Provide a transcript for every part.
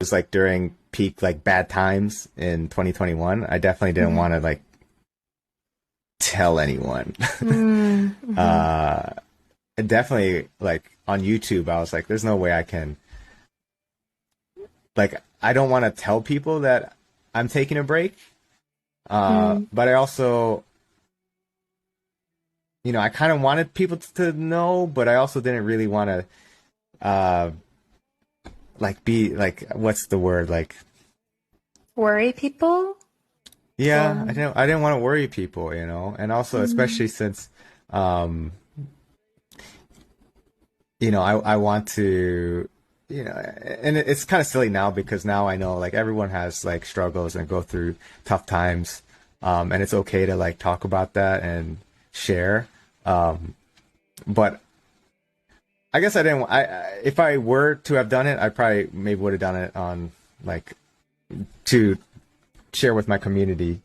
was like during peak like bad times in 2021, I definitely didn't want to like tell anyone. Mm-hmm. uh Definitely like on YouTube, I was like, there's no way I can, like, I don't want to tell people that I'm taking a break. But I also, I kind of wanted people to know, but I also didn't really want to, uh, like be like, what's the word? Like, Worry people yeah, or I didn't want to worry people, and also mm, especially since, um, I want to, and it's kind of silly now because now I know like everyone has like struggles and go through tough times. And it's okay to like talk about that and share. But I guess I didn't, if I were to have done it, I probably maybe would have done it on like to share with my community,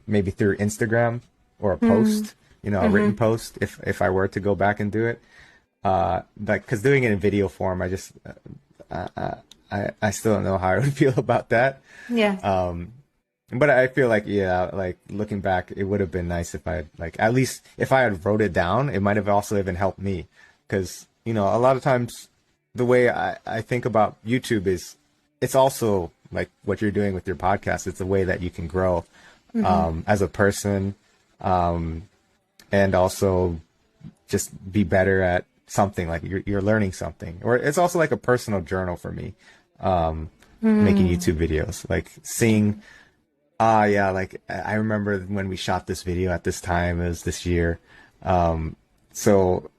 maybe through Instagram or a mm, post, a written mm-hmm. post if I were to go back and do it. Like, because doing it in video form, I just I still don't know how I would feel about that. Yeah. But I feel like, yeah, like looking back, it would have been nice if I had, like, at least if I had wrote it down, it might have also even helped me. Because, a lot of times the way I think about YouTube is it's also like what you're doing with your podcast. It's a way that you can grow Mm-hmm. as a person, um, and also just be better at something, like you're learning something. Or it's also like a personal journal for me, making Mm. YouTube videos, like seeing. Ah, yeah, like I remember when we shot this video at this time, it was this year. So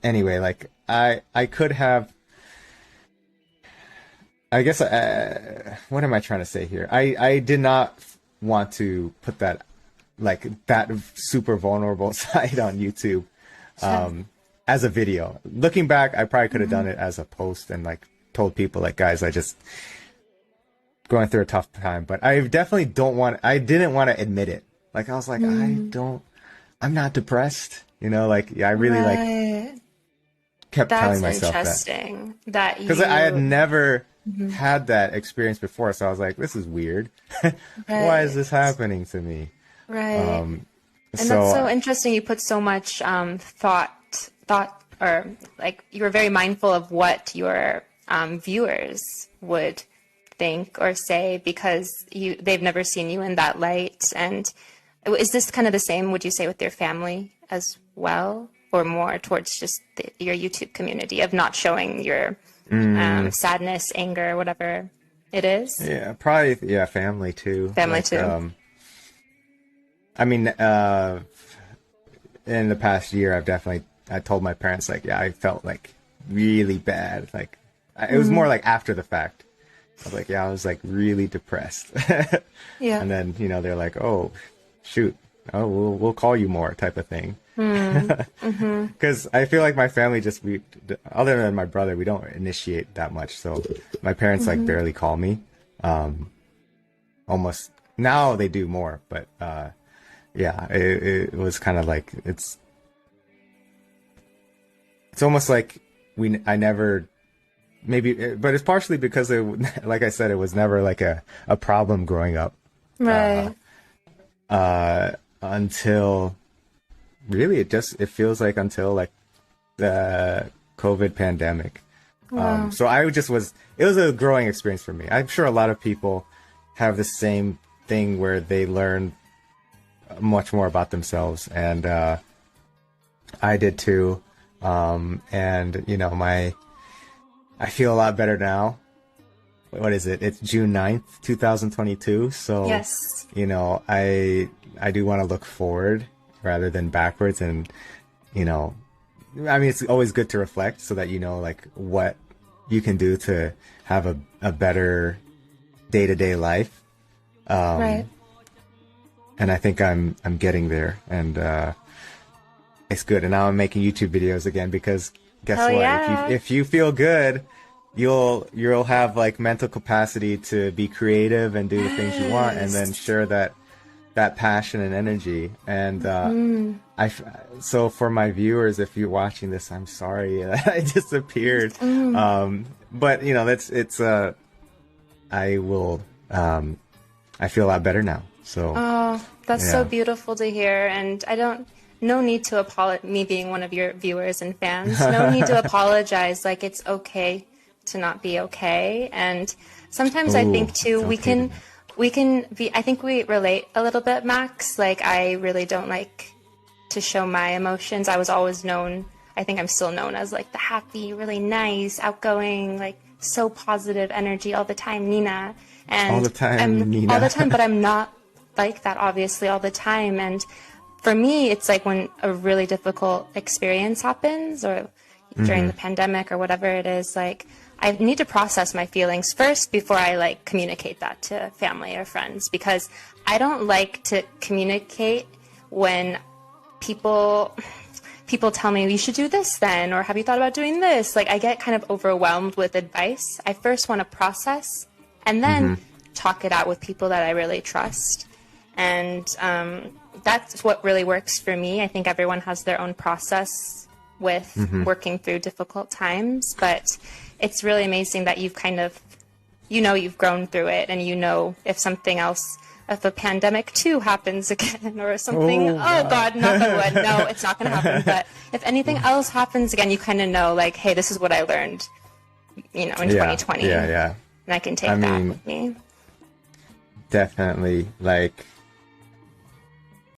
anyway, like I could have, I guess, what am I trying to say here? I did not want to put that, like, that super vulnerable side on YouTube, Sure. as a video. Looking back, I probably could have Mm-hmm. done it as a post and like told people like, guys, I just going through a tough time, but I definitely I didn't want to admit it. Like, I was like, Mm. I'm not depressed. Like, yeah, I really like Right. kept telling That's myself that interesting that because I had you. never Mhm. had that experience before. So I was like, this is weird. Why is Right. this happening to me? Right. Um, And that's so so interesting. You put so much thought, or like you were very mindful of what your viewers would think or say because they've never seen you in that light. And is this kind of the same? Would you say with your family as well, or more towards just your YouTube community of not showing your mm, sadness, anger, whatever it is? yeah, probably, yeah, family too. Family Like, too. I mean, in the past year, I told my parents like, yeah, I felt like really bad. Like, it was more Mm, like after the fact. I was like, yeah, I was like really depressed. yeah. And then, they're like, oh, shoot, oh, we'll call you more type of thing. Mm, mm-hmm. Because I feel like my family other than my brother, we don't initiate that much. So my parents like Mm-hmm. barely call me. Almost now they do more, but yeah, it was kind of like it's almost like I never maybe, but it's partially because like I said, it was never like a problem growing up, uh, Right. until really it feels like until like the COVID pandemic. Wow. So it was a growing experience for me. I'm sure a lot of people have the same thing where they learn much more about themselves, and I did too. And I feel a lot better now. What is it? It's June 9th, 2022. So, Yes. I do want to look forward rather than backwards. And, you know, I mean, it's always good to reflect so that like what you can do to have a better day-to-day life. Right. And I think I'm getting there, and it's good. And now I'm making YouTube videos again because guess Hell what? yeah. If you feel good, you'll have like mental capacity to be creative and do the things you want, and then Yes. share that that passion and energy. And so for my viewers, if you're watching this, I'm sorry I disappeared. But you know, I will. I feel a lot better now. So. Oh, that's so beautiful to hear. And no need to apologize, me being one of your viewers and fans, no need to apologize. Like, it's okay to not be okay. And sometimes I think too, we can be, I think we relate a little bit, Max. Like, I really don't like to show my emotions. I was always known, I think I'm still known as like the happy, really nice, outgoing, like so positive energy all the time, Nina. And all the time, Nina. All the time, but I'm not like that, obviously, all the time. And for me, it's like when a really difficult experience happens, or during the pandemic or whatever it is, like I need to process my feelings first before I like communicate that to family or friends, because I don't like to communicate when people tell me, you should do this then, or have you thought about doing this? Like, I get kind of overwhelmed with advice. I first want to process and then talk it out with people that I really trust. And that's what really works for me. I think everyone has their own process with working through difficult times, but it's really amazing that you've kind of, you've grown through it, and if something else, if a pandemic too happens again or something, oh God, knock on wood, no, it's not going to happen. But if anything else happens again, you kind of know, like, hey, this is what I learned, in 2020. Yeah. And I can take that with me. Definitely. Like,